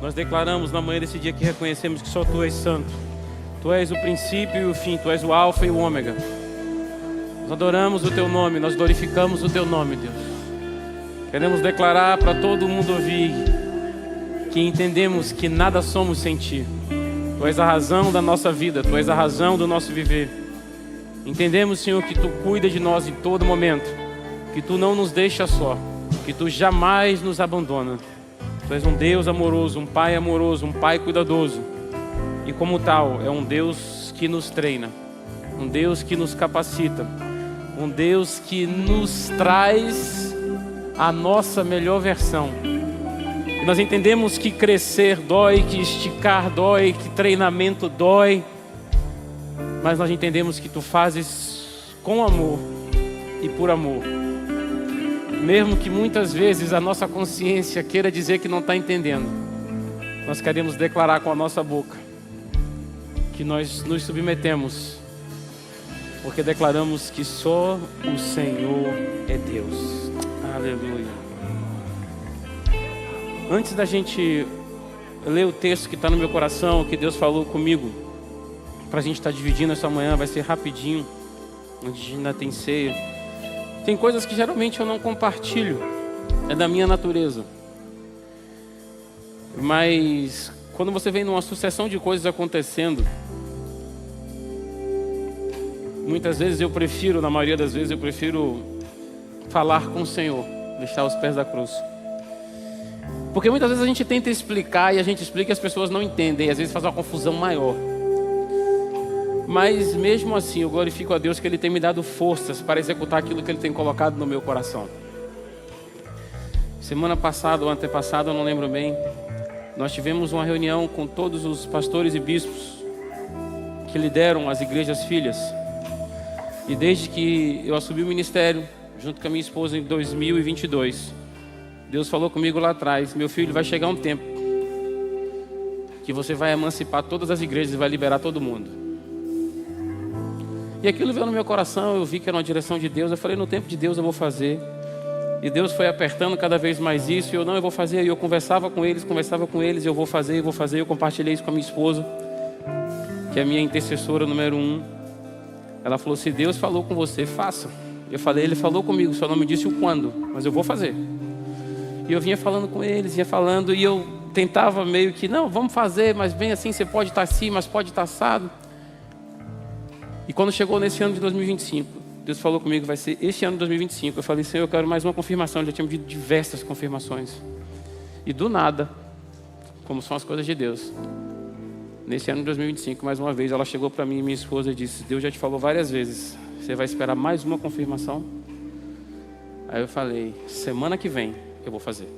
Nós declaramos na manhã desse dia que reconhecemos que só Tu és santo. Tu és o princípio e o fim, Tu és o alfa e o ômega. Nós adoramos o Teu nome, nós glorificamos o Teu nome, Deus. Queremos declarar para todo mundo ouvir que entendemos que nada somos sem Ti. Tu és a razão da nossa vida, Tu és a razão do nosso viver. Entendemos, Senhor, que Tu cuida de nós em todo momento, que Tu não nos deixa só, que Tu jamais nos abandona. Tu és um Deus amoroso, um Pai amoroso, um Pai cuidadoso. E como tal, é um Deus que nos treina, um Deus que nos capacita, um Deus que nos traz a nossa melhor versão. E nós entendemos que crescer dói, que esticar dói, que treinamento dói. Mas nós entendemos que Tu fazes com amor e por amor. Mesmo que muitas vezes a nossa consciência queira dizer que não está entendendo, nós queremos declarar com a nossa boca que nós nos submetemos, porque declaramos que só o Senhor é Deus. Aleluia. Antes da gente ler o texto que está no meu coração, que Deus falou comigo, para a gente estar dividindo essa manhã, vai ser rapidinho, a gente ainda tem ceia. Tem coisas que geralmente eu não compartilho, é da minha natureza. Mas quando você vem numa sucessão de coisas acontecendo, muitas vezes na maioria das vezes eu prefiro falar com o Senhor, deixar os pés da cruz. Porque muitas vezes a gente tenta explicar e a gente explica e as pessoas não entendem, e às vezes faz uma confusão maior. Mas mesmo assim eu glorifico a Deus que Ele tem me dado forças para executar aquilo que Ele tem colocado no meu coração. Semana passada ou antepassada, eu não lembro bem, nós tivemos uma reunião com todos os pastores e bispos que lideram as igrejas filhas. E desde que eu assumi o ministério, junto com a minha esposa em 2022, Deus falou comigo lá atrás: meu filho, vai chegar um tempo que você vai emancipar todas as igrejas e vai liberar todo mundo. E aquilo veio no meu coração, eu vi que era uma direção de Deus. Eu falei, no tempo de Deus eu vou fazer. E Deus foi apertando cada vez mais isso. E eu vou fazer. E eu conversava com eles, eu vou fazer. Eu compartilhei isso com a minha esposa, que é a minha intercessora número 1. Ela falou, se Deus falou com você, faça. Eu falei, Ele falou comigo, só não me disse o quando, mas eu vou fazer. E eu vinha falando com eles, e eu tentava meio que, não, vamos fazer, mas bem assim, você pode estar assim, mas pode estar assado. E quando chegou nesse ano de 2025, Deus falou comigo, vai ser esse ano de 2025. Eu falei, Senhor, eu quero mais uma confirmação. Ele já tinha me dito diversas confirmações. E do nada, como são as coisas de Deus, nesse ano de 2025, mais uma vez, ela chegou para mim e minha esposa e disse, Deus já te falou várias vezes, você vai esperar mais uma confirmação? Aí eu falei, semana que vem eu vou fazer.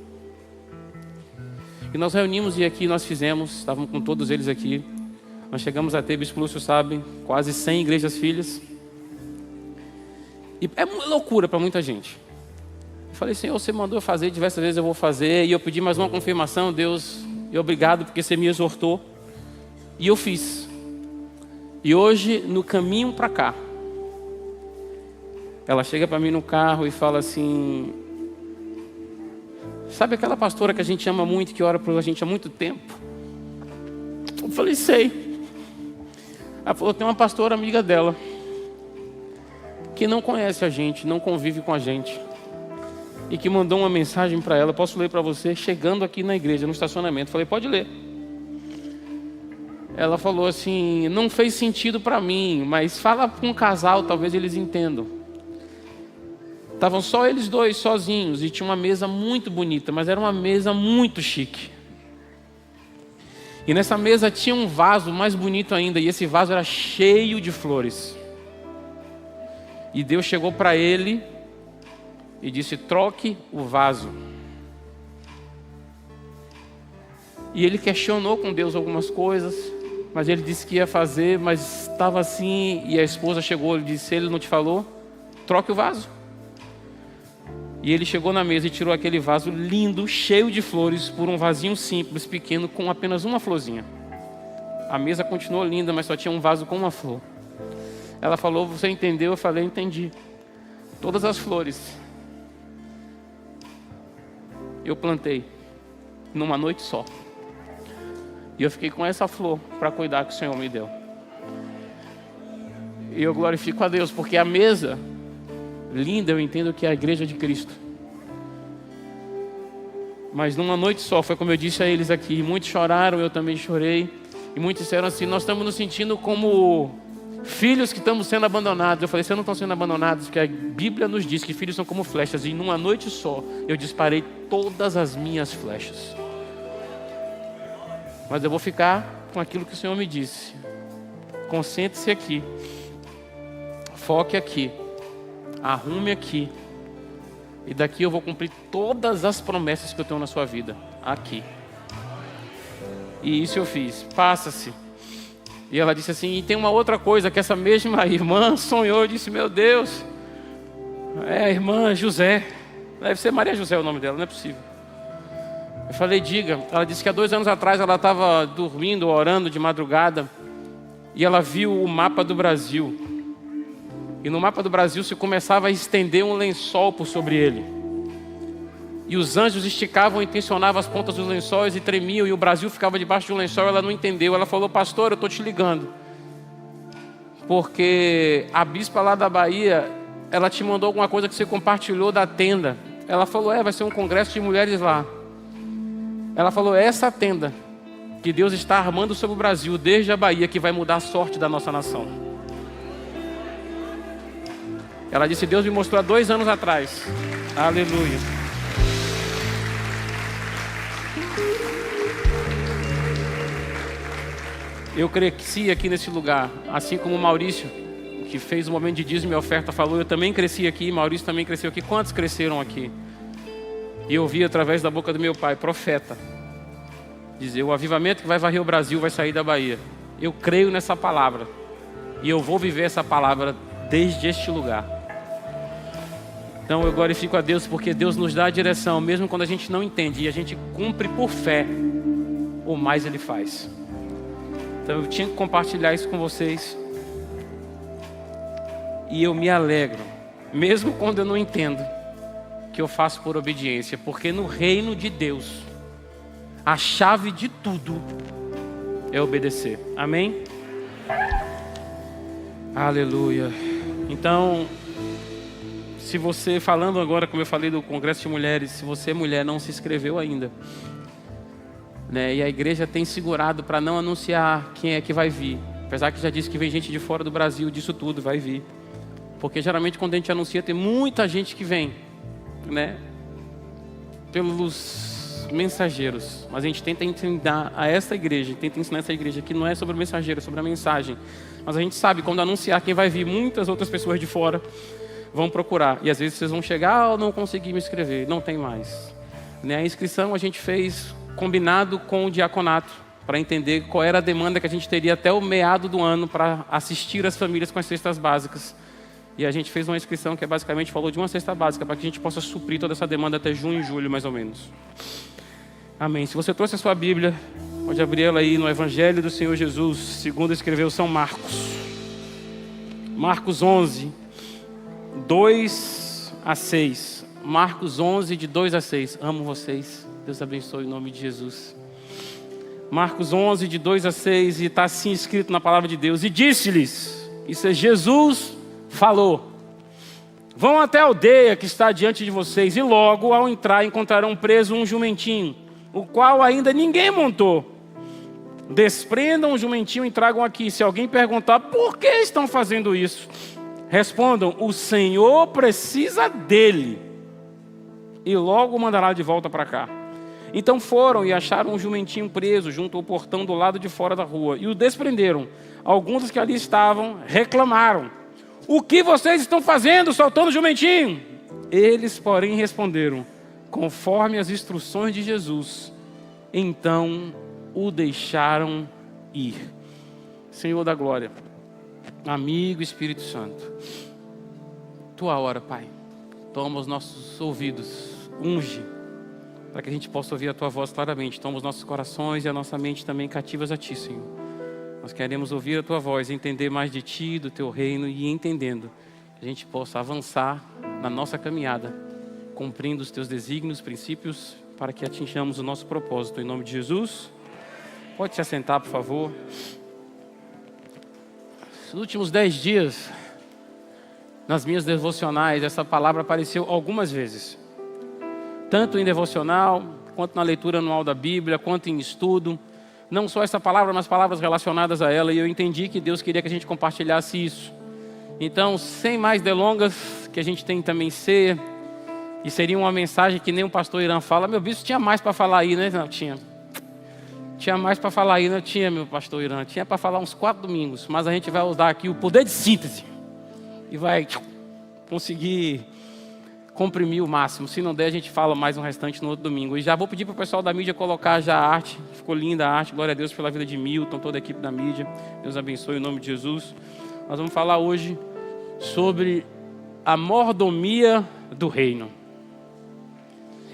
E nós reunimos e aqui nós fizemos, estávamos com todos eles aqui. Nós chegamos a ter, Bispo Lúcio sabe, quase 100 igrejas filhas. E é uma loucura para muita gente. Eu falei, Senhor, você mandou eu fazer, diversas vezes eu vou fazer. E eu pedi mais uma confirmação, Deus, e obrigado porque você me exortou. E eu fiz. E hoje, no caminho para cá, ela chega para mim no carro e fala assim, sabe aquela pastora que a gente ama muito, que ora por a gente há muito tempo? Eu falei, sei. Ela falou, tem uma pastora amiga dela que não conhece a gente, não convive com a gente, e que mandou uma mensagem para ela. Posso ler para você? Chegando aqui na igreja, no estacionamento. Falei, pode ler. Ela falou assim, não fez sentido para mim, mas fala com um casal, talvez eles entendam. Estavam só eles dois, sozinhos, e tinha uma mesa muito bonita, mas era uma mesa muito chique. E nessa mesa tinha um vaso mais bonito ainda, e esse vaso era cheio de flores. E Deus chegou para ele e disse, troque o vaso. E ele questionou com Deus algumas coisas, mas ele disse que ia fazer, mas estava assim, e a esposa chegou e disse, ele não te falou? Troque o vaso. E ele chegou na mesa e tirou aquele vaso lindo, cheio de flores, por um vasinho simples, pequeno, com apenas uma florzinha. A mesa continuou linda, mas só tinha um vaso com uma flor. Ela falou, você entendeu? Eu falei, entendi. Todas as flores eu plantei numa noite só. E eu fiquei com essa flor para cuidar que o Senhor me deu. E eu glorifico a Deus, porque a mesa linda eu entendo que é a igreja de Cristo. Mas numa noite só, foi como eu disse a eles aqui, muitos choraram, eu também chorei. E muitos disseram assim, nós estamos nos sentindo como filhos que estamos sendo abandonados. Eu falei, vocês não estão sendo abandonados, porque a Bíblia nos diz que filhos são como flechas. E numa noite só, eu disparei todas as minhas flechas. Mas eu vou ficar com aquilo que o Senhor me disse. Concentre-se aqui. Foque aqui. Arrume aqui. E daqui eu vou cumprir todas as promessas que eu tenho na sua vida. Aqui. E isso eu fiz. Passa-se. E ela disse assim, e tem uma outra coisa que essa mesma irmã sonhou. Eu disse, meu Deus. É a irmã José. Deve ser Maria José o nome dela, não é possível. Eu falei, diga. Ela disse que há 2 anos atrás ela estava dormindo, orando de madrugada. E ela viu o mapa do Brasil. E no mapa do Brasil se começava a estender um lençol por sobre ele. E os anjos esticavam e tensionavam as pontas dos lençóis e tremiam. E o Brasil ficava debaixo de um lençol. Ela não entendeu. Ela falou, pastor, eu estou te ligando. Porque a bispa lá da Bahia, ela te mandou alguma coisa que você compartilhou da tenda. Ela falou, vai ser um congresso de mulheres lá. Ela falou, essa tenda que Deus está armando sobre o Brasil, desde a Bahia, que vai mudar a sorte da nossa nação. Ela disse, Deus me mostrou há 2 anos atrás. Aleluia. Eu cresci aqui nesse lugar, assim como o Maurício, que fez o momento de dízimo e oferta, falou, eu também cresci aqui, Maurício também cresceu aqui. Quantos cresceram aqui? E eu ouvi através da boca do meu pai, profeta, dizer, o avivamento que vai varrer o Brasil vai sair da Bahia. Eu creio nessa palavra. E eu vou viver essa palavra desde este lugar. Então eu glorifico a Deus porque Deus nos dá a direção, mesmo quando a gente não entende. E a gente cumpre por fé, o mais Ele faz. Então eu tinha que compartilhar isso com vocês. E eu me alegro, mesmo quando eu não entendo, que eu faço por obediência. Porque no reino de Deus, a chave de tudo é obedecer. Amém? Aleluia. Então, se você, falando agora, como eu falei do Congresso de Mulheres, se você é mulher, não se inscreveu ainda, né? E a igreja tem segurado para não anunciar quem é que vai vir. Apesar que já disse que vem gente de fora do Brasil, disso tudo, vai vir. Porque geralmente quando a gente anuncia, tem muita gente que vem, né? Pelos mensageiros. Mas a gente tenta ensinar a essa igreja, tenta ensinar essa igreja que não é sobre o mensageiro, é sobre a mensagem. Mas a gente sabe, quando anunciar quem vai vir, muitas outras pessoas de fora vão procurar. E às vezes vocês vão chegar, eu não consegui me inscrever. Não tem mais. Né? A inscrição a gente fez combinado com o diaconato, para entender qual era a demanda que a gente teria até o meado do ano para assistir as famílias com as cestas básicas. E a gente fez uma inscrição que basicamente falou de uma cesta básica, para que a gente possa suprir toda essa demanda até junho e julho, mais ou menos. Amém. Se você trouxe a sua Bíblia, pode abrir ela aí no Evangelho do Senhor Jesus, segundo escreveu São Marcos. Marcos 11, 2 a 6. Marcos 11, de 2 a 6. Amo vocês. Deus abençoe em nome de Jesus. Marcos 11, de 2 a 6. E está assim escrito na palavra de Deus. E disse-lhes, isso é Jesus falou, vão até a aldeia que está diante de vocês. E logo ao entrar encontrarão preso um jumentinho, o qual ainda ninguém montou. Desprendam o jumentinho e tragam aqui. Se alguém perguntar, por que estão fazendo isso? Respondam, o Senhor precisa dele, e logo o mandará de volta para cá. Então foram e acharam um jumentinho preso junto ao portão do lado de fora da rua, e o desprenderam. Alguns dos que ali estavam reclamaram, o que vocês estão fazendo soltando o jumentinho? Eles, porém, responderam, conforme as instruções de Jesus. Então o deixaram ir. Senhor da glória, amigo Espírito Santo, tua hora, Pai, toma os nossos ouvidos, unge, para que a gente possa ouvir a tua voz claramente. Toma os nossos corações e a nossa mente também cativas a ti, Senhor. Nós queremos ouvir a tua voz, entender mais de ti, do teu reino, e entendendo que a gente possa avançar na nossa caminhada, cumprindo os teus desígnios, princípios, para que atinjamos o nosso propósito. Em nome de Jesus. Pode se assentar, por favor. Nos últimos 10 dias, nas minhas devocionais, essa palavra apareceu algumas vezes. Tanto em devocional, quanto na leitura anual da Bíblia, quanto em estudo. Não só essa palavra, mas palavras relacionadas a ela. E eu entendi que Deus queria que a gente compartilhasse isso. Então, sem mais delongas, que a gente tem também ceia. E seria uma mensagem que nem o pastor Irã fala. Meu bispo tinha mais para falar aí, né? Não, tinha. Tinha mais para falar aí, não tinha, meu pastor Irã. Tinha para falar uns 4 domingos. Mas a gente vai usar aqui o poder de síntese. E vai conseguir comprimir o máximo. Se não der, a gente fala mais um restante no outro domingo. E já vou pedir para o pessoal da mídia colocar já a arte. Ficou linda a arte. Glória a Deus pela vida de Milton, toda a equipe da mídia. Deus abençoe em nome de Jesus. Nós vamos falar hoje sobre a mordomia do reino.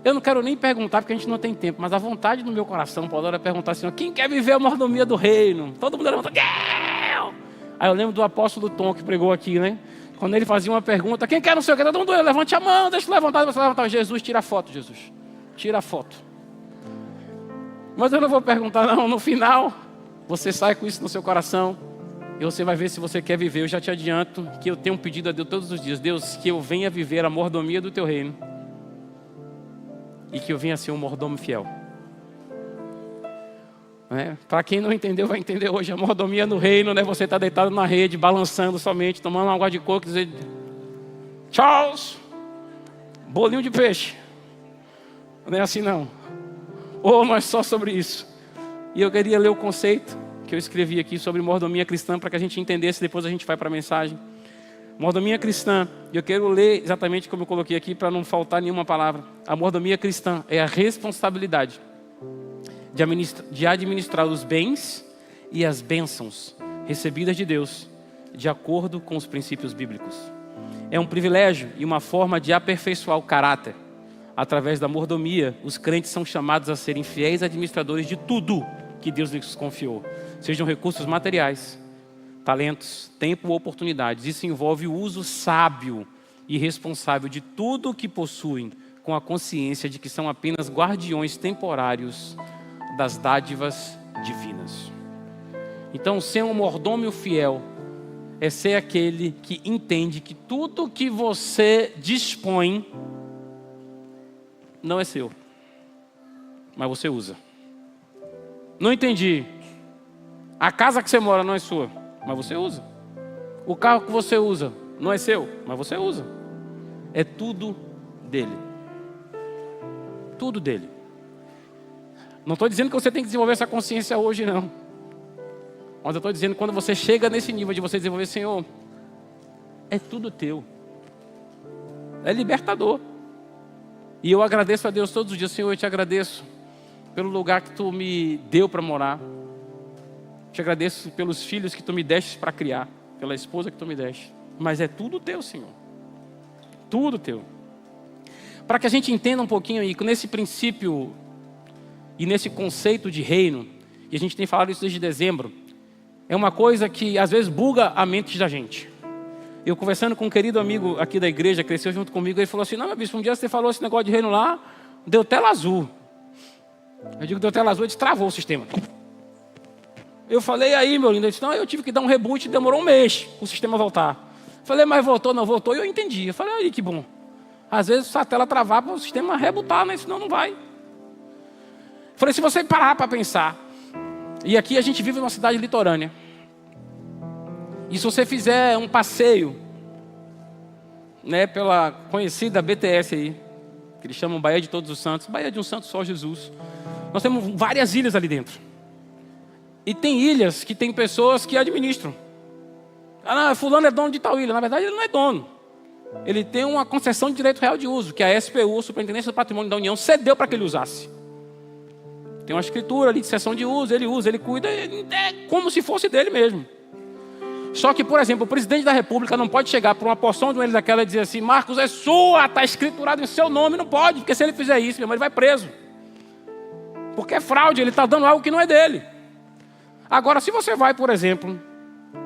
Eu não quero nem perguntar, porque a gente não tem tempo, mas a vontade do meu coração, Paulo, era perguntar assim, quem quer viver a mordomia do reino? Todo mundo levanta, quero! Aí eu lembro do apóstolo Tom, que pregou aqui, né? Quando ele fazia uma pergunta, quem quer não sei o que, todo mundo, levante a mão, deixa eu levantar, você levantar. Jesus, tira a foto, Jesus. Tira a foto. Mas eu não vou perguntar, não. No final, você sai com isso no seu coração e você vai ver se você quer viver. Eu já te adianto que eu tenho um pedido a Deus todos os dias. Deus, que eu venha viver a mordomia do teu reino. E que eu venha ser um mordomo fiel. Para quem não entendeu, vai entender hoje. A mordomia no reino, né? Você está deitado na rede, balançando somente, tomando água de coco, dizendo: Charles, bolinho de peixe. Não é assim não. Ou não é só sobre isso. E eu queria ler o conceito que eu escrevi aqui sobre mordomia cristã, para que a gente entendesse, depois a gente vai para a mensagem. Mordomia cristã, e eu quero ler exatamente como eu coloquei aqui, para não faltar nenhuma palavra. A mordomia cristã é a responsabilidade de administrar os bens e as bênçãos recebidas de Deus, de acordo com os princípios bíblicos. É um privilégio e uma forma de aperfeiçoar o caráter. Através da mordomia, os crentes são chamados a serem fiéis administradores de tudo que Deus lhes confiou. Sejam recursos materiais, talentos, tempo ou oportunidades. Isso envolve o uso sábio e responsável de tudo o que possuem, com a consciência de que são apenas guardiões temporários das dádivas divinas. Então, ser um mordomo fiel é ser aquele que entende que tudo que você dispõe não é seu, mas você usa. Não entendi. A casa que você mora não é sua, mas você usa. O carro que você usa não é seu, mas você usa. É tudo dele. Tudo dele. Não estou dizendo que você tem que desenvolver essa consciência hoje, não. Mas eu estou dizendo que quando você chega nesse nível de você desenvolver, Senhor, é tudo teu. É libertador. E eu agradeço a Deus todos os dias. Senhor, eu te agradeço pelo lugar que tu me deu para morar. Te agradeço pelos filhos que tu me deste para criar, pela esposa que tu me deste. Mas é tudo teu, Senhor. Tudo teu. Para que a gente entenda um pouquinho aí, nesse princípio e nesse conceito de reino, e a gente tem falado isso desde dezembro, é uma coisa que às vezes buga a mente da gente. Eu conversando com um querido amigo aqui da igreja, cresceu junto comigo, ele falou assim: não, meu bispo, um dia você falou esse negócio de reino lá, deu tela azul. Eu digo, deu tela azul, ele destravou o sistema. Eu falei, aí meu lindo, ele disse, não, eu tive que dar um reboot, demorou um mês o sistema voltar. Eu falei, mas voltou, não voltou, e eu entendi. Eu falei, aí que bom. Às vezes se a tela travar para o sistema rebutar, né? Senão não vai. Eu falei, se você parar para pensar, e aqui a gente vive numa cidade litorânea, e se você fizer um passeio, né, pela conhecida BTS aí, que eles chamam Baía de Todos os Santos, Baía de um Santo só Jesus, nós temos várias ilhas ali dentro. E tem ilhas que tem pessoas que administram. Ah, não, fulano é dono de tal ilha. Na verdade, ele não é dono. Ele tem uma concessão de direito real de uso, que a SPU, Superintendência do Patrimônio da União, cedeu para que ele usasse. Tem uma escritura ali de cessão de uso, ele cuida, é como se fosse dele mesmo. Só que, por exemplo, o presidente da República não pode chegar para uma porção de um daquela e dizer assim, Marcos, é sua, está escriturado em seu nome, não pode, porque se ele fizer isso, meu irmão, ele vai preso. Porque é fraude, ele está dando algo que não é dele. Agora, se você vai, por exemplo,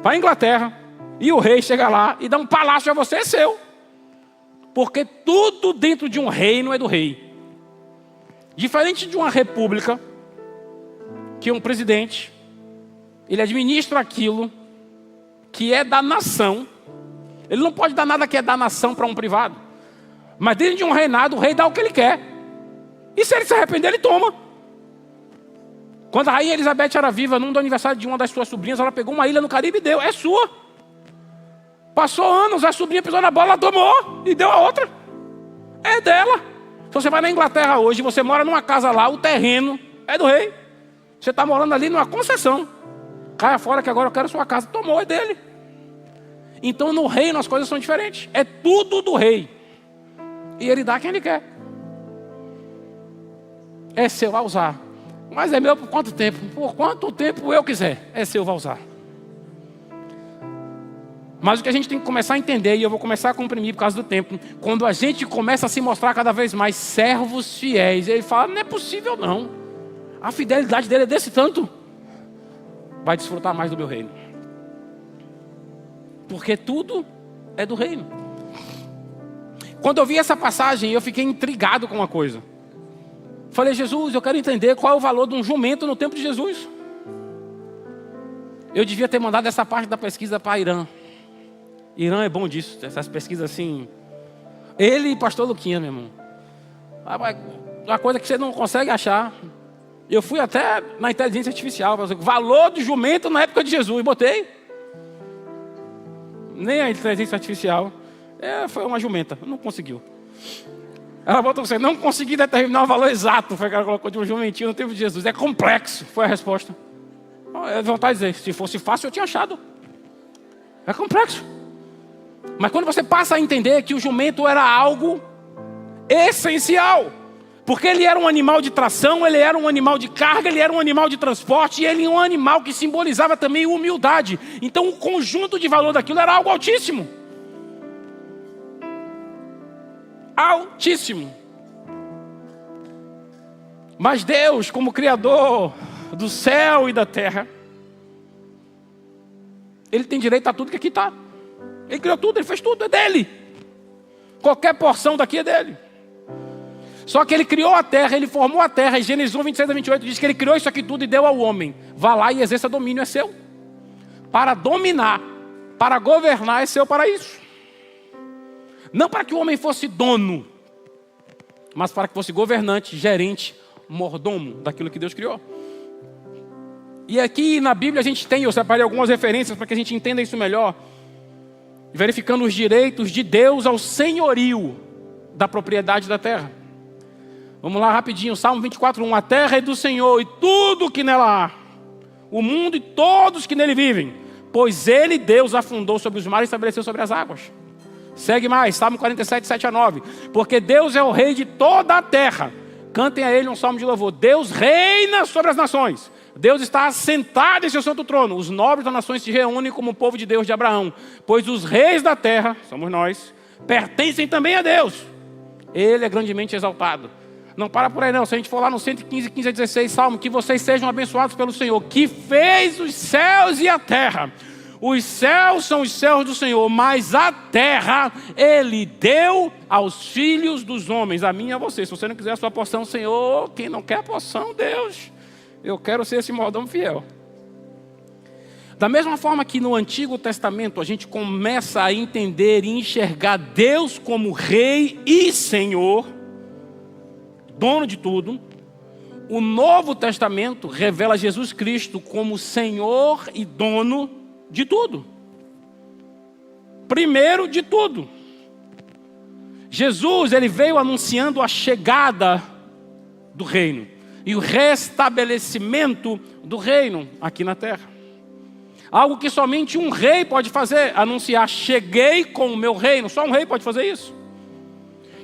para a Inglaterra, e o rei chega lá e dá um palácio a você, é seu. Porque tudo dentro de um reino é do rei. Diferente de uma república, que um presidente, ele administra aquilo que é da nação. Ele não pode dar nada que é da nação para um privado. Mas dentro de um reinado, o rei dá o que ele quer. E se ele se arrepender, ele toma. Quando a rainha Elizabeth era viva, num do aniversário de uma das suas sobrinhas, ela pegou uma ilha no Caribe e deu. É sua. Passou anos, a sobrinha pisou na bola, ela tomou e deu a outra. É dela. Se você vai na Inglaterra hoje, você mora numa casa lá, o terreno é do rei. Você está morando ali numa concessão. Caia fora que agora eu quero sua casa. Tomou, é dele. Então no reino as coisas são diferentes. É tudo do rei. E ele dá quem ele quer. É seu a usar. Mas é meu por quanto tempo? Por quanto tempo eu quiser. É seu a usar. Mas o que a gente tem que começar a entender, e eu vou começar a comprimir por causa do tempo, quando a gente começa a se mostrar cada vez mais servos fiéis, ele fala, não é possível não. A fidelidade dele é desse tanto. Vai desfrutar mais do meu reino. Porque tudo é do reino. Quando eu vi essa passagem, eu fiquei intrigado com uma coisa. Falei, Jesus, eu quero entender qual é o valor de um jumento no tempo de Jesus. Eu devia ter mandado essa parte da pesquisa para Irã. Irã é bom disso, essas pesquisas assim. Ele e pastor Luquinha, meu irmão. Uma coisa que você não consegue achar. Eu fui até na inteligência artificial, valor do jumento na época de Jesus, e botei. Nem a inteligência artificial. Foi uma jumenta, não conseguiu. Ela botou você, não consegui determinar o valor exato. Foi que ela colocou de um jumentinho no tempo de Jesus. É complexo, foi a resposta. É vontade de dizer, se fosse fácil eu tinha achado. É complexo. Mas quando você passa a entender que o jumento era algo essencial, porque ele era um animal de tração, ele era um animal de carga, ele era um animal de transporte, e ele era um animal que simbolizava também humildade. Então o conjunto de valor daquilo era algo altíssimo. Altíssimo. Mas Deus, como Criador do céu e da terra, Ele tem direito a tudo que aqui está. Ele criou tudo, Ele fez tudo, é dele. Qualquer porção daqui é dele. Só que Ele criou a terra, Ele formou a terra. E Gênesis 1, 26 a 28 diz que Ele criou isso aqui tudo e deu ao homem. Vá lá e exerça domínio, é seu. Para dominar, para governar, é seu para isso. Não para que o homem fosse dono, mas para que fosse governante, gerente, mordomo daquilo que Deus criou. E aqui na Bíblia a gente tem, eu separei algumas referências para que a gente entenda isso melhor. Verificando os direitos de Deus ao senhorio da propriedade da terra. Vamos lá rapidinho, Salmo 24:1. A terra é do Senhor e tudo que nela há, o mundo e todos que nele vivem, pois Ele, Deus, afundou sobre os mares e estabeleceu sobre as águas. Segue mais, Salmo 47, 7 a 9. Porque Deus é o rei de toda a terra. Cantem a Ele um salmo de louvor. Deus reina sobre as nações. Deus está assentado em seu santo trono. Os nobres das nações se reúnem como o povo de Deus de Abraão. Pois os reis da terra, somos nós, pertencem também a Deus. Ele é grandemente exaltado. Não para por aí não. Se a gente for lá no 115, 15 a 16, Salmo. Que vocês sejam abençoados pelo Senhor, que fez os céus e a terra. Os céus são os céus do Senhor, mas a terra Ele deu aos filhos dos homens, a mim e a você. Se você não quiser a sua porção, Senhor, quem não quer a porção, Deus, eu quero ser esse mordomo fiel. Da mesma forma que no Antigo Testamento a gente começa a entender e enxergar Deus como Rei e Senhor, dono de tudo, o Novo Testamento revela Jesus Cristo como Senhor e dono de tudo. Primeiro de tudo. Jesus, Ele veio anunciando a chegada do reino e o restabelecimento do reino aqui na terra. Algo que somente um rei pode fazer, anunciar, cheguei com o meu reino. Só um rei pode fazer isso.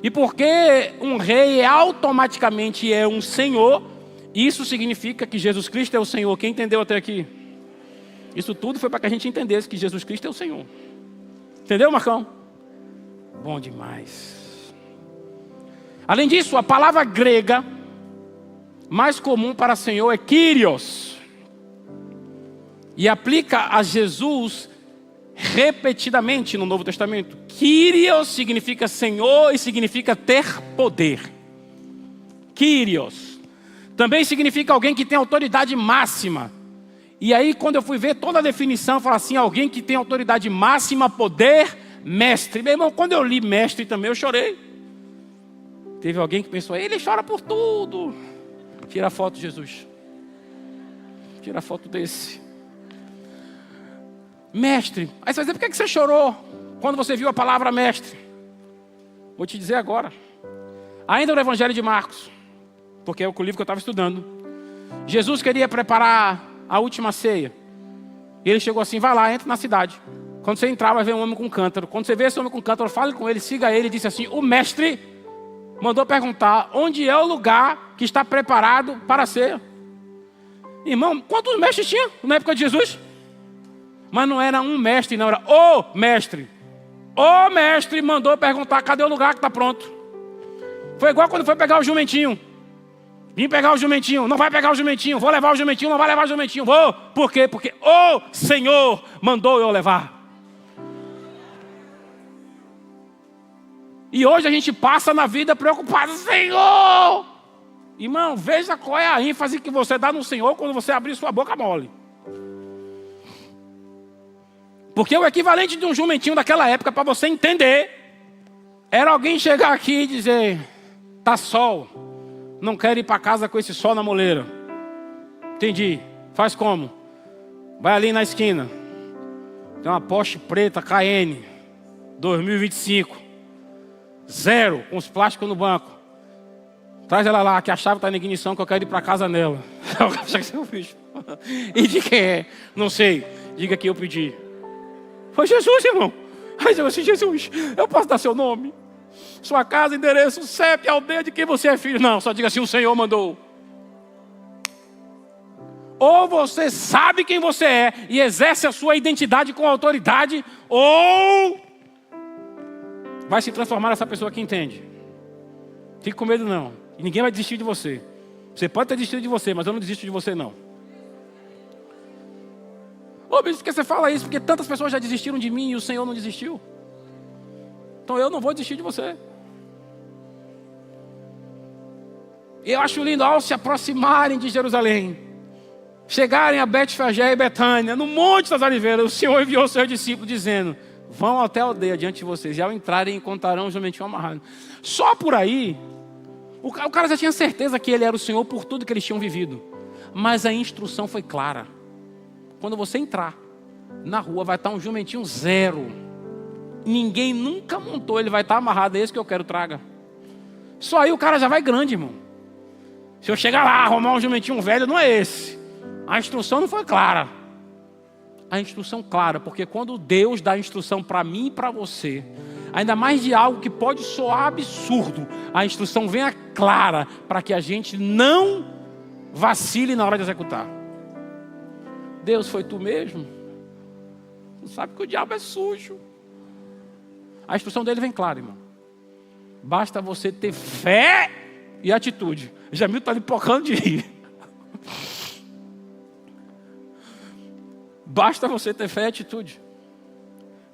E porque um rei automaticamente é um senhor, isso significa que Jesus Cristo é o Senhor. Quem entendeu até aqui? Isso tudo foi para que a gente entendesse que Jesus Cristo é o Senhor. Entendeu, Marcão? Bom demais. Além disso, a palavra grega mais comum para Senhor é Kyrios. E aplica a Jesus repetidamente no Novo Testamento. Kyrios significa Senhor e significa ter poder. Kyrios. Também significa alguém que tem autoridade máxima. E aí, quando eu fui ver toda a definição, fala assim, alguém que tem autoridade máxima, poder, mestre. Meu irmão, quando eu li mestre também, eu chorei. Teve alguém que pensou, ele chora por tudo. Tira a foto, Jesus. Tira a foto desse. Mestre. Aí você vai dizer, por que você chorou quando você viu a palavra mestre? Vou te dizer agora. Ainda no Evangelho de Marcos, porque é o livro que eu estava estudando. Jesus queria preparar a última ceia. E ele chegou assim, vai lá, entra na cidade. Quando você entrar, vai ver um homem com um cântaro. Quando você vê esse homem com um cântaro, fale com ele, siga ele. E disse assim, o mestre mandou perguntar onde é o lugar que está preparado para a ceia. Irmão, quantos mestres tinha na época de Jesus? Mas não era um mestre, não, era o mestre. O mestre mandou perguntar, cadê o lugar que está pronto? Foi igual quando foi pegar o jumentinho. Vim pegar o jumentinho, não vai pegar o jumentinho. Vou levar o jumentinho, não vai levar o jumentinho. Vou, por quê? Porque o Senhor mandou eu levar. E hoje a gente passa na vida preocupado, Senhor! Irmão, veja qual é a ênfase que você dá no Senhor quando você abrir sua boca mole. Porque o equivalente de um jumentinho daquela época, para você entender, era alguém chegar aqui e dizer, tá sol, não quero ir para casa com esse sol na moleira. Entendi, faz como? Vai ali na esquina, tem uma Porsche preta Cayenne, 2025, 0, com os plásticos no banco. Traz ela lá, que a chave está na ignição, que eu quero ir para casa nela. E de quem é? Não sei, diga que eu pedi. Foi Jesus, irmão. Aí eu disse, Jesus, eu posso dar seu nome? Sua casa, endereço, CEP, aldeia de quem você é filho. Não, só diga assim, o Senhor mandou. Ou você sabe quem você é e exerce a sua identidade com autoridade, ou vai se transformar nessa pessoa que entende. Fique com medo não. E ninguém vai desistir de você. Você pode ter desistido de você, mas eu não desisto de você não. Ô bispo, por que você fala isso? Porque tantas pessoas já desistiram de mim e o Senhor não desistiu. Então eu não vou desistir de você. Eu acho lindo ao se aproximarem de Jerusalém, chegarem a Betfagé e Betânia, no Monte das Oliveiras, o Senhor enviou os seus discípulos dizendo, vão até a aldeia diante de vocês, e ao entrarem encontrarão o jumentinho amarrado. Só por aí, o cara já tinha certeza que ele era o Senhor por tudo que eles tinham vivido. Mas a instrução foi clara. Quando você entrar na rua, vai estar um jumentinho 0. Ninguém nunca montou, ele vai estar amarrado, é esse que eu quero, traga. Só aí o cara já vai grande, irmão. Se eu chegar lá, arrumar um jumentinho velho, não é esse. A instrução não foi clara. A instrução clara, porque quando Deus dá a instrução para mim e para você, ainda mais de algo que pode soar absurdo, a instrução venha clara, para que a gente não vacile na hora de executar. Deus, foi tu mesmo? Você sabe que o diabo é sujo. A instrução dele vem clara, irmão. Basta você ter fé e atitude. Jamil está lhe pocando de rir. Basta você ter fé e atitude.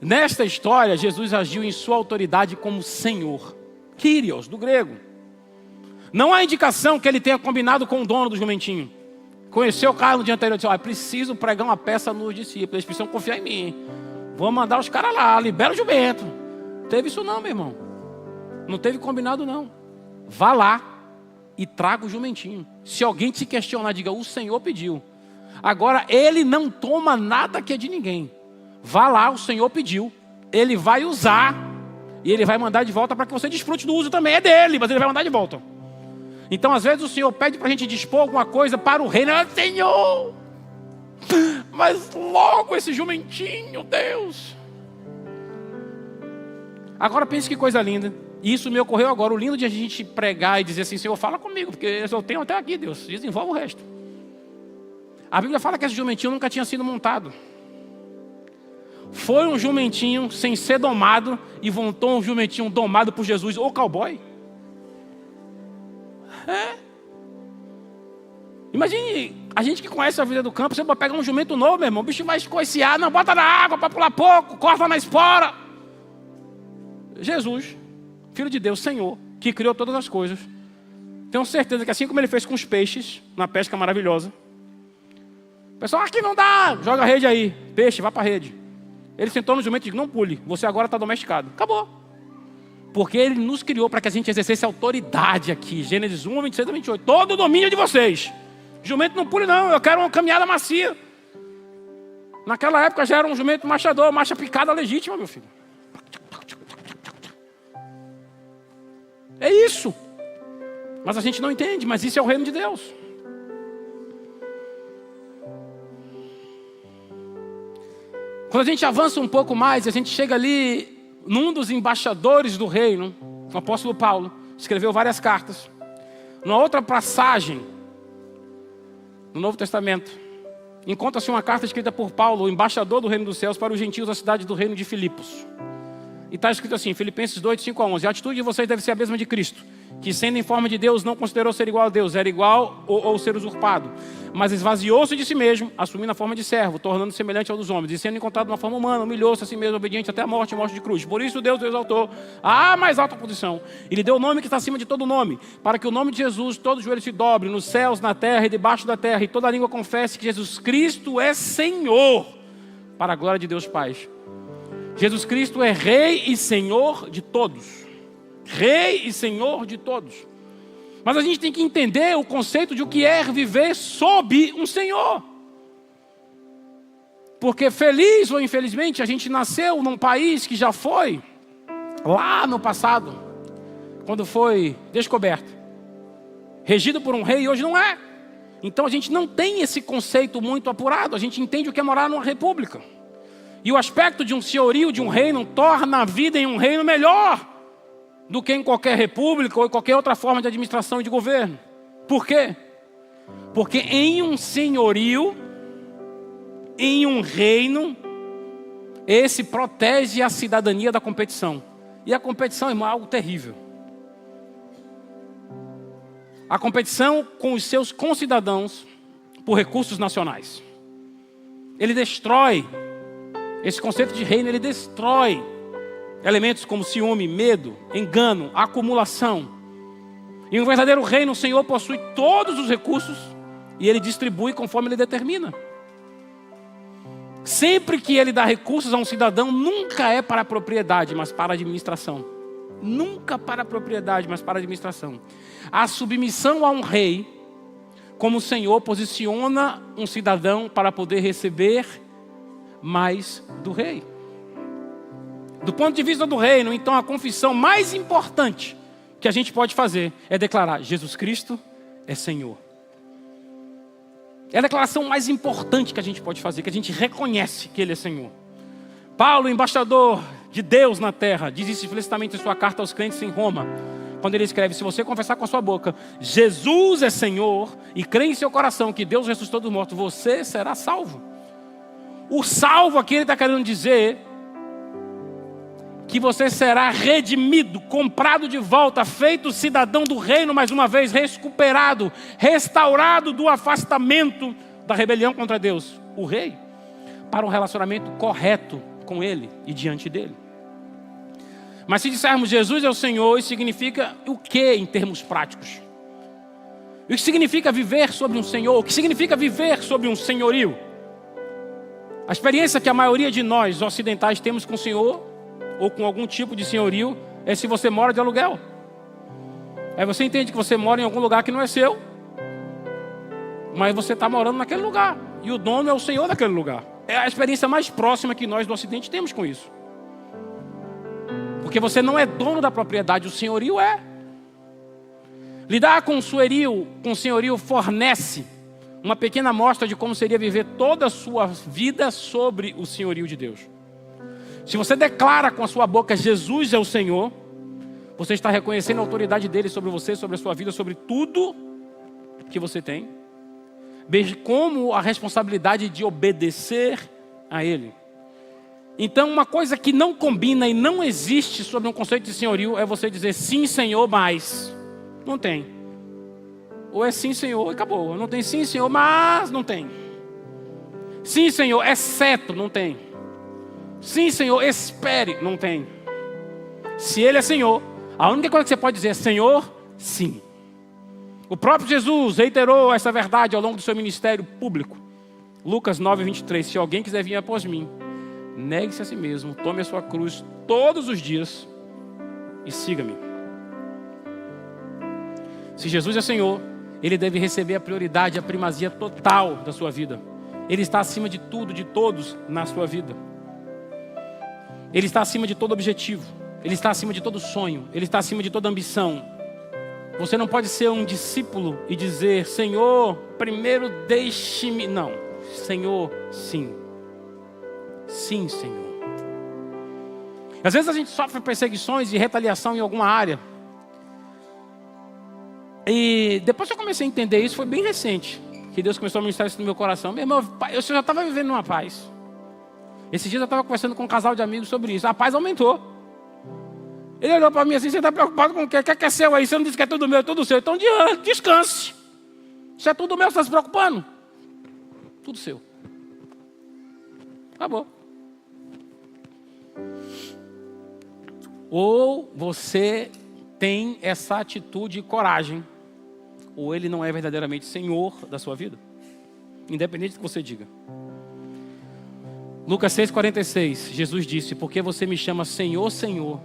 Nesta história, Jesus agiu em sua autoridade como Senhor. Kyrios, do grego. Não há indicação que ele tenha combinado com o dono do jumentinho. Conheceu o cara no dia anterior e disse, preciso pregar uma peça nos discípulos, eles precisam confiar em mim. Vou mandar os caras lá, libera o jumento. Não teve isso não, meu irmão. Não teve combinado não. Vá lá e traga o jumentinho. Se alguém te questionar, diga, o Senhor pediu. Agora, ele não toma nada que é de ninguém. Vá lá, o Senhor pediu. Ele vai usar e ele vai mandar de volta para que você desfrute do uso também. É dele, mas ele vai mandar de volta. Então, às vezes, o Senhor pede para a gente dispor alguma coisa para o reino. Senhor, mas logo esse jumentinho, Deus. Agora pense que coisa linda. E isso me ocorreu agora. O lindo de a gente pregar e dizer assim, Senhor, fala comigo, porque eu tenho até aqui, Deus. Desenvolve o resto. A Bíblia fala que esse jumentinho nunca tinha sido montado. Foi um jumentinho sem ser domado e voltou um jumentinho domado por Jesus. Ô cowboy. Imagine a gente que conhece a vida do campo, você pode pegar um jumento novo, meu irmão, o bicho vai escoiciar, não, bota na água para pular pouco, corta na espora. Jesus, Filho de Deus, Senhor, que criou todas as coisas, Tenho certeza que assim como ele fez com os peixes, na pesca maravilhosa, o pessoal, aqui não dá, joga a rede aí, peixe, vai para a rede. Ele sentou no jumento e disse, não pule, você agora está domesticado. Acabou. Porque ele nos criou para que a gente exercesse autoridade aqui. Gênesis 1, 26 a 28. Todo o domínio é de vocês. Jumento não pule não, eu quero uma caminhada macia. Naquela época já era um jumento machador, marcha picada legítima, meu filho. É isso. Mas a gente não entende, mas isso é o reino de Deus. Quando a gente avança um pouco mais, a gente chega ali num dos embaixadores do reino, o apóstolo Paulo, escreveu várias cartas. Numa outra passagem, no Novo Testamento, encontra-se uma carta escrita por Paulo, o embaixador do reino dos céus, para os gentios da cidade do reino de Filipos. E está escrito assim, Filipenses 2, 5 a 11. A atitude de vocês deve ser a mesma de Cristo, que sendo em forma de Deus, não considerou ser igual a Deus, era igual ou ser usurpado, mas esvaziou-se de si mesmo, assumindo a forma de servo, tornando-se semelhante ao dos homens, e sendo encontrado de uma forma humana, humilhou-se a si mesmo, obediente até a morte de cruz. Por isso Deus o exaltou à mais alta posição, e lhe deu o nome que está acima de todo nome, para que o nome de Jesus, todo joelho se dobre, nos céus, na terra e debaixo da terra, e toda língua confesse que Jesus Cristo é Senhor, para a glória de Deus Pai. Jesus Cristo é Rei e Senhor de todos. Rei e Senhor de todos. Mas a gente tem que entender o conceito de o que é viver sob um Senhor. Porque feliz ou infelizmente a gente nasceu num país que já foi, lá no passado, quando foi descoberto, regido por um rei e hoje não é. Então a gente não tem esse conceito muito apurado. A gente entende o que é morar numa república. E o aspecto de um senhorio, de um reino, torna a vida em um reino melhor do que em qualquer república ou em qualquer outra forma de administração e de governo. Por quê? Porque em um senhorio, em um reino, esse protege a cidadania da competição. E a competição, irmão, é algo terrível. A competição com os seus concidadãos por recursos nacionais. Ele destrói. Esse conceito de reino, ele destrói elementos como ciúme, medo, engano, acumulação. Em um verdadeiro reino, o Senhor possui todos os recursos e Ele distribui conforme Ele determina. Sempre que Ele dá recursos a um cidadão, nunca é para a propriedade, mas para a administração. Nunca para a propriedade, mas para a administração. A submissão a um rei, como o Senhor posiciona um cidadão para poder receber mais do rei. Do ponto de vista do reino, então a confissão mais importante que a gente pode fazer é declarar: Jesus Cristo é Senhor. É a declaração mais importante que a gente pode fazer, que a gente reconhece que Ele é Senhor. Paulo, embaixador de Deus na terra, diz isso explicitamente em sua carta aos crentes em Roma, quando ele escreve: se você confessar com a sua boca Jesus é Senhor e crer em seu coração que Deus ressuscitou dos mortos, você será salvo. O salvo aqui ele está querendo dizer que você será redimido, comprado de volta, feito cidadão do reino, mais uma vez recuperado, restaurado do afastamento da rebelião contra Deus, o rei, para um relacionamento correto com Ele e diante dEle. Mas se dissermos Jesus é o Senhor, isso significa o que em termos práticos? O que significa viver sobre um Senhor? O que significa viver sobre um senhorio? A experiência que a maioria de nós ocidentais temos com o Senhor, ou com algum tipo de senhorio, é se você mora de aluguel. Aí você entende que você mora em algum lugar que não é seu, mas você está morando naquele lugar, e o dono é o Senhor daquele lugar. É a experiência mais próxima que nós do Ocidente temos com isso. Porque você não é dono da propriedade, o senhorio é. Lidar com o senhorio fornece uma pequena amostra de como seria viver toda a sua vida sobre o senhorio de Deus. Se você declara com a sua boca Jesus é o Senhor, você está reconhecendo a autoridade dele sobre você, sobre a sua vida, sobre tudo que você tem, bem como a responsabilidade de obedecer a Ele. Então, uma coisa que não combina e não existe sobre um conceito de senhorio é você dizer sim, Senhor, mas não tem. Ou é sim, Senhor, e acabou. Não tem sim, Senhor, mas não tem. Sim, Senhor, exceto, não tem. Sim, Senhor, espere, não tem. Se Ele é Senhor, a única coisa que você pode dizer é Senhor, sim. O próprio Jesus reiterou essa verdade ao longo do seu ministério público. Lucas 9:23, se alguém quiser vir após mim, negue-se a si mesmo, tome a sua cruz todos os dias e siga-me. Se Jesus é Senhor, Ele deve receber a prioridade, a primazia total da sua vida. Ele está acima de tudo, de todos na sua vida. Ele está acima de todo objetivo. Ele está acima de todo sonho. Ele está acima de toda ambição. Você não pode ser um discípulo e dizer, Senhor, primeiro deixe-me. Não, Senhor, sim. Sim, Senhor. Às vezes a gente sofre perseguições e retaliação em alguma área. E depois que eu comecei a entender isso, foi bem recente, que Deus começou a ministrar isso no meu coração. Meu irmão, eu já estava vivendo numa paz. Esses dias eu estava conversando com um casal de amigos sobre isso. A paz aumentou. Ele olhou para mim assim, você está preocupado com o quê? O que é seu aí? Você não disse que é tudo meu, é tudo seu. Então descanse. Isso é tudo meu, você está se preocupando? Tudo seu. Acabou. Ou você tem essa atitude e coragem, ou Ele não é verdadeiramente Senhor da sua vida. Independente do que você diga. Lucas 6,46, Jesus disse, porque você me chama Senhor, Senhor,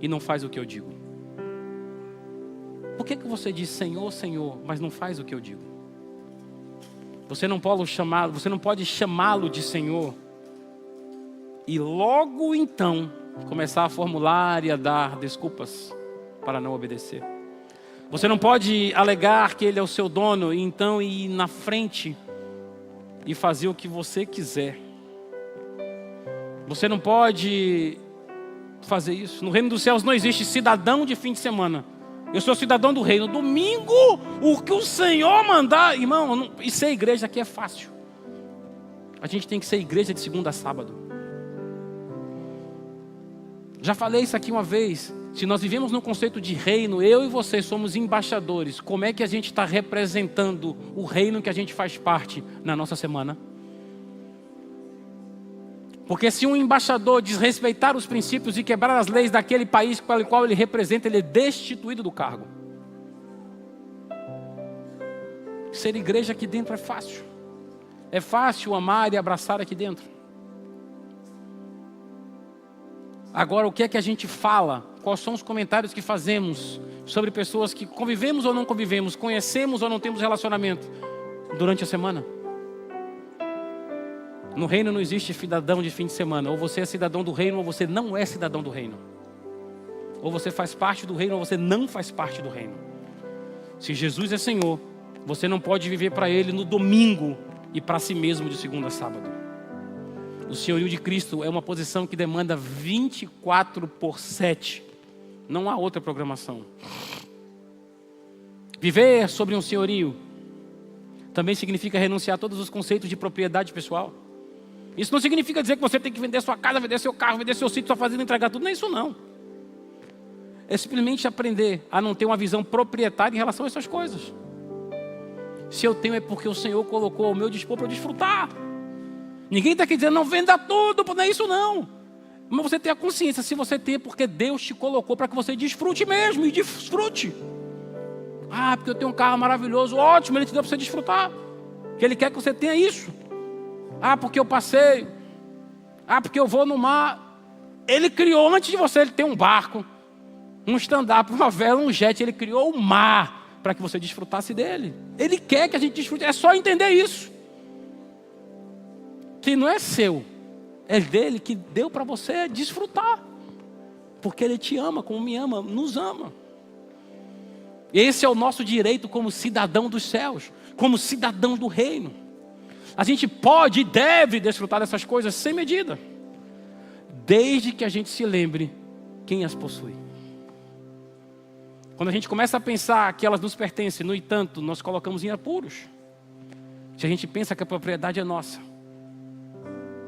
e não faz o que eu digo? Por que você diz Senhor, Senhor, mas não faz o que eu digo? Você não pode chamá-lo de Senhor e logo então começar a formular e a dar desculpas para não obedecer. Você não pode alegar que Ele é o seu dono e então ir na frente e fazer o que você quiser. Você não pode fazer isso. No reino dos céus não existe cidadão de fim de semana. Eu sou cidadão do reino. Domingo, o que o Senhor mandar. Irmão, e ser igreja aqui é fácil. A gente tem que ser igreja de segunda a sábado. Já falei isso aqui uma vez. Se nós vivemos no conceito de reino, eu e você somos embaixadores. Como é que a gente está representando o reino que a gente faz parte na nossa semana? Porque se um embaixador desrespeitar os princípios e quebrar as leis daquele país pelo qual ele representa, ele é destituído do cargo. Ser igreja aqui dentro é fácil. É fácil amar e abraçar aqui dentro. Agora, o que é que a gente fala? Quais são os comentários que fazemos sobre pessoas que convivemos ou não convivemos, conhecemos ou não temos relacionamento durante a semana? No reino não existe cidadão de fim de semana. Ou você é cidadão do reino ou você não é cidadão do reino. Ou você faz parte do reino ou você não faz parte do reino. Se Jesus é Senhor, você não pode viver para Ele no domingo e para si mesmo de segunda a sábado. O senhorio de Cristo é uma posição que demanda 24/7. Não há outra programação. Viver sobre um senhorio também significa renunciar a todos os conceitos de propriedade pessoal. Isso não significa dizer que você tem que vender sua casa, vender seu carro, vender seu sítio, sua fazenda, entregar tudo. Não é isso não. É simplesmente aprender a não ter uma visão proprietária em relação a essas coisas. Se eu tenho é porque o Senhor colocou ao meu dispor para eu desfrutar. Ninguém está aqui dizendo não venda tudo, não é isso não. Mas você tem a consciência, se você tem é porque Deus te colocou para que você desfrute mesmo, e desfrute. Ah, porque eu tenho um carro maravilhoso, ótimo, Ele te deu para você desfrutar. Porque Ele quer que você tenha isso. Ah, porque eu passeio. Ah, porque eu vou no mar. Ele criou, antes de você, Ele tem um barco, um stand-up, uma vela, um jet. Ele criou o mar para que você desfrutasse dele. Ele quer que a gente desfrute. É só entender isso. Que não é seu, é dele, que deu para você desfrutar. Porque Ele te ama, como me ama, nos ama. Esse é o nosso direito como cidadão dos céus, como cidadão do reino. A gente pode e deve desfrutar dessas coisas sem medida, desde que a gente se lembre quem as possui. Quando a gente começa a pensar que elas nos pertencem, no entanto, nós colocamos em apuros. Se a gente pensa que a propriedade é nossa,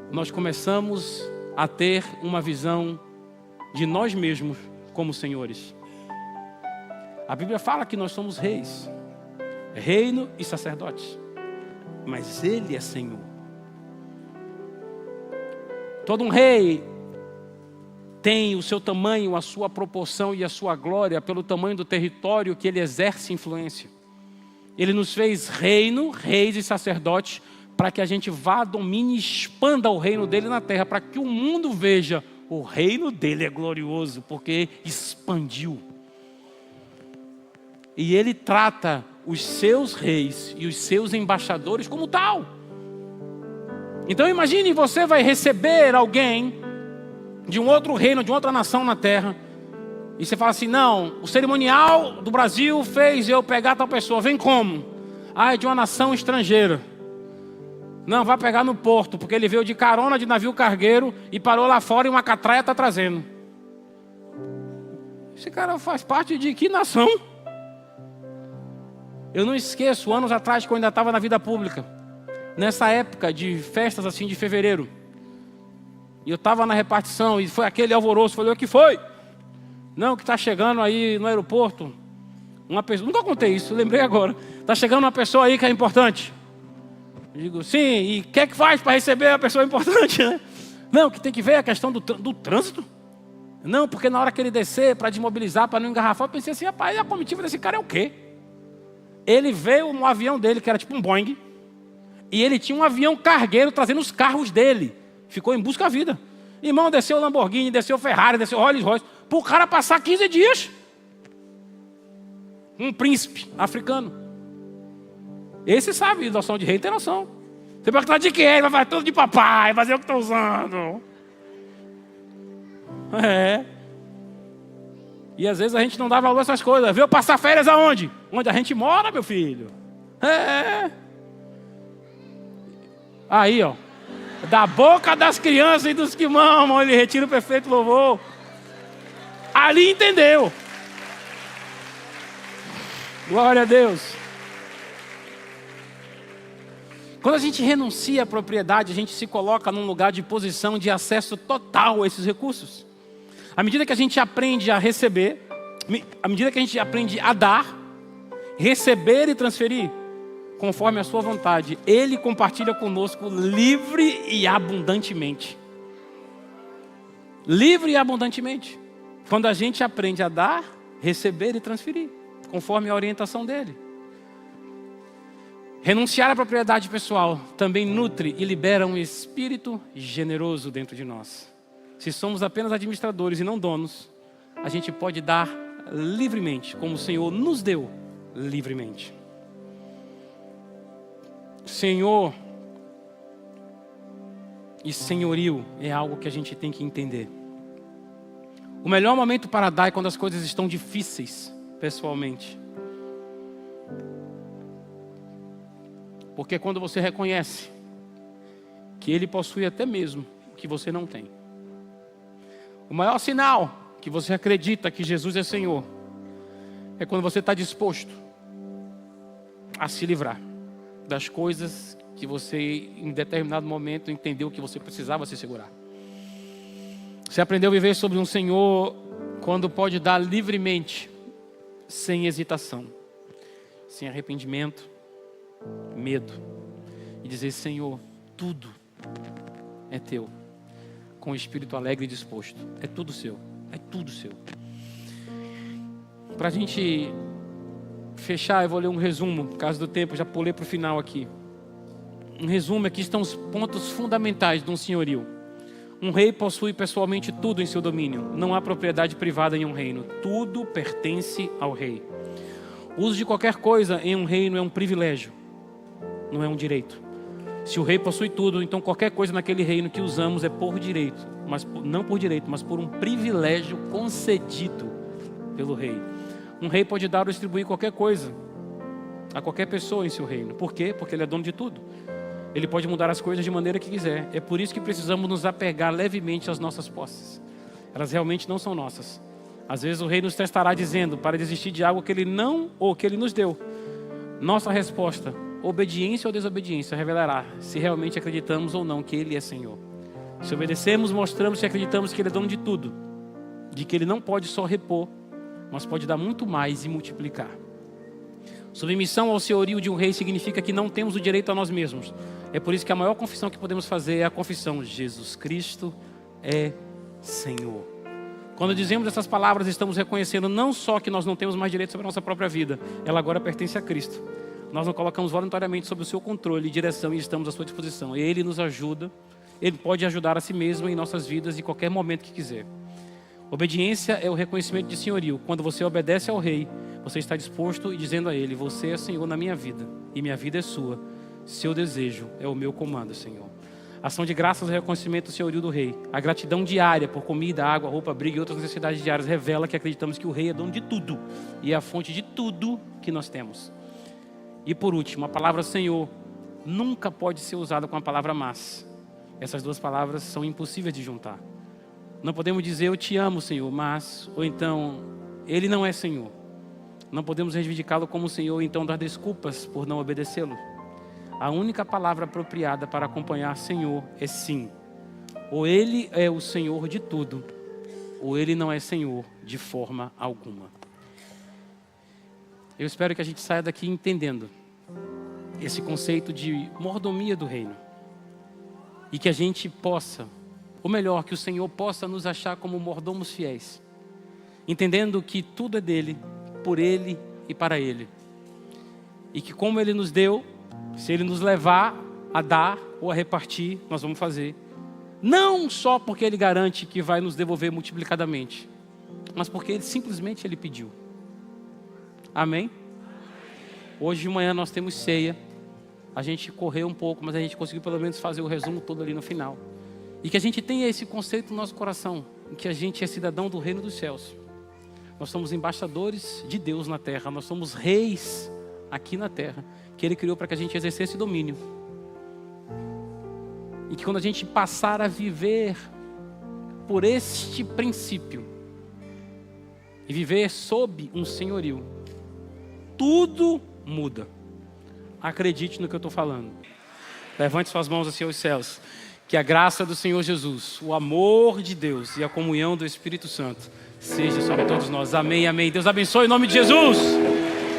nós começamos a ter uma visão de nós mesmos como senhores. A Bíblia fala que nós somos reis, reino e sacerdotes. Mas Ele é Senhor. Todo um rei tem o seu tamanho, a sua proporção e a sua glória pelo tamanho do território que ele exerce influência. Ele nos fez reino, reis e sacerdotes, para que a gente vá, domine e expanda o reino dele na terra, para que o mundo veja, o reino dele é glorioso, porque expandiu. E ele trata os seus reis e os seus embaixadores como tal. Então imagine, você vai receber alguém de um outro reino, de outra nação na terra, e você fala assim: não, o cerimonial do Brasil fez eu pegar tal pessoa. Vem como? Ah, é de uma nação estrangeira. Não, vai pegar no porto, porque ele veio de carona de navio cargueiro e parou lá fora e uma catraia está trazendo. Esse cara faz parte de que nação? Eu não esqueço, anos atrás, quando eu ainda estava na vida pública, nessa época de festas assim de fevereiro, e eu estava na repartição e foi aquele alvoroço. Falei: o que foi? Não, que está chegando aí no aeroporto uma pessoa. Nunca contei isso, lembrei agora. Está chegando uma pessoa aí que é importante. Eu digo: sim, e o que é que faz para receber a pessoa importante, né? Não, que tem que ver a questão do trânsito. Não, porque na hora que ele descer para desmobilizar, para não engarrafar, eu pensei assim: rapaz, a comitiva desse cara é o quê? Ele veio no avião dele, que era tipo um Boeing, e ele tinha um avião cargueiro trazendo os carros dele. Ficou em busca da vida. Irmão, desceu o Lamborghini, desceu o Ferrari, desceu o Rolls Royce, para o cara passar 15 dias. Um príncipe africano. Esse sabe, noção de rei tem noção. Você vai perguntar de quê? Ele vai fazer tudo de papai, fazer o que estou usando. É. E às vezes a gente não dá valor a essas coisas. Veio passar férias aonde? Onde a gente mora, meu filho. É. Aí, ó. Da boca das crianças e dos que mamam, ele retira o perfeito louvor. Ali entendeu. Glória a Deus. Quando a gente renuncia à propriedade, a gente se coloca num lugar de posição de acesso total a esses recursos. À medida que a gente aprende a receber, à medida que a gente aprende a dar, receber e transferir, conforme a sua vontade, Ele compartilha conosco livre e abundantemente. Livre e abundantemente. Quando a gente aprende a dar, receber e transferir, conforme a orientação dEle. Renunciar à propriedade pessoal também nutre e libera um espírito generoso dentro de nós. Se somos apenas administradores e não donos, a gente pode dar livremente, como o Senhor nos deu livremente. Senhor e senhorio é algo que a gente tem que entender. O melhor momento para dar é quando as coisas estão difíceis, pessoalmente. Porque quando você reconhece que Ele possui até mesmo o que você não tem. O maior sinal que você acredita que Jesus é Senhor é quando você está disposto a se livrar das coisas que você, em determinado momento, entendeu que você precisava se segurar. Você aprendeu a viver sobre um Senhor quando pode dar livremente, sem hesitação, sem arrependimento, medo, e dizer: Senhor, tudo é teu, com o espírito alegre e disposto. É tudo seu, é tudo seu. Para a gente fechar, eu vou ler um resumo, por causa do tempo, já pulei para o final aqui. Um resumo: aqui estão os pontos fundamentais de um senhorio. Um rei possui pessoalmente tudo em seu domínio. Não há propriedade privada em um reino. Tudo pertence ao rei. O uso de qualquer coisa em um reino é um privilégio, não é um direito. Se o rei possui tudo, então qualquer coisa naquele reino que usamos é por direito, mas não por direito, mas por um privilégio concedido pelo rei. Um rei pode dar ou distribuir qualquer coisa a qualquer pessoa em seu reino. Por quê? Porque ele é dono de tudo. Ele pode mudar as coisas de maneira que quiser. É por isso que precisamos nos apegar levemente às nossas posses. Elas realmente não são nossas. Às vezes o rei nos testará dizendo para desistir de algo que ele não ou que ele nos deu. Nossa resposta, obediência ou desobediência, revelará se realmente acreditamos ou não que Ele é Senhor. Se obedecemos, mostramos que acreditamos que Ele é dono de tudo, de que Ele não pode só repor, mas pode dar muito mais e multiplicar. Submissão ao senhorio de um rei significa que não temos o direito a nós mesmos. É por isso que a maior confissão que podemos fazer é a confissão: Jesus Cristo é Senhor. Quando dizemos essas palavras, estamos reconhecendo não só que nós não temos mais direito sobre a nossa própria vida, ela agora pertence a Cristo. nós nos colocamos voluntariamente sob o seu controle e direção e estamos à sua disposição. Ele nos ajuda, Ele pode ajudar a si mesmo em nossas vidas em qualquer momento que quiser. Obediência é o reconhecimento de senhorio. Quando você obedece ao rei, você está disposto e dizendo a ele: você é Senhor na minha vida e minha vida é sua. Seu desejo é o meu comando, Senhor. Ação de graças é o reconhecimento do senhorio do rei. A gratidão diária por comida, água, roupa, abrigo e outras necessidades diárias revela que acreditamos que o rei é dono de tudo e é a fonte de tudo que nós temos. E por último, a palavra Senhor nunca pode ser usada com a palavra mas. Essas duas palavras são impossíveis de juntar. Não podemos dizer eu te amo, Senhor, mas, ou então, Ele não é Senhor. Não podemos reivindicá-lo como Senhor e então dar desculpas por não obedecê-lo. A única palavra apropriada para acompanhar Senhor é sim. Ou Ele é o Senhor de tudo, ou Ele não é Senhor de forma alguma. Eu espero que a gente saia daqui entendendo esse conceito de mordomia do reino. E que a gente possa, ou melhor, que o Senhor possa nos achar como mordomos fiéis. Entendendo que tudo é dEle, por Ele e para Ele. E que como Ele nos deu, se Ele nos levar a dar ou a repartir, nós vamos fazer. Não só porque Ele garante que vai nos devolver multiplicadamente, mas porque Ele simplesmente Ele pediu. Amém? Hoje de manhã nós temos ceia. A gente correu um pouco, mas a gente conseguiu pelo menos fazer o resumo todo ali no final. E que a gente tenha esse conceito no nosso coração, em que a gente é cidadão do reino dos céus. Nós somos embaixadores de Deus na terra, nós somos reis aqui na terra, que Ele criou para que a gente exercesse domínio. E que quando a gente passar a viver por este princípio, e viver sob um senhorio, tudo muda. Acredite no que eu estou falando. Levante suas mãos assim aos céus. Que a graça do Senhor Jesus, o amor de Deus e a comunhão do Espírito Santo seja sobre todos nós. Amém, amém. Deus abençoe em nome de Jesus.